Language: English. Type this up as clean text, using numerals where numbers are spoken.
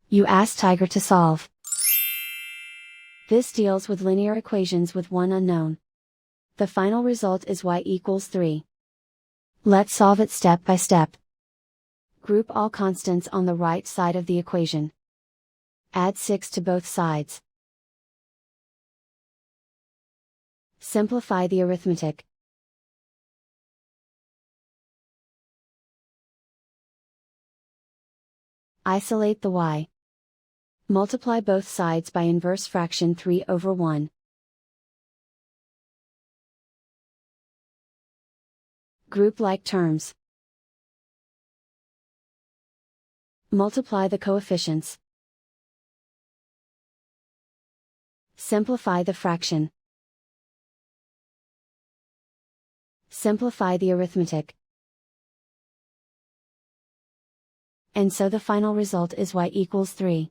You ask Tiger to solve. This deals with linear equations with one unknown. The final result is y equals 3. Let's solve it step by step. Group all constants on the right side of the equation. Add 6 to both sides. Simplify the arithmetic. Isolate the y. Multiply both sides by inverse fraction 3/1. Group like terms. Multiply the coefficients. Simplify the fraction. Simplify the arithmetic. And so the final result is y equals 3.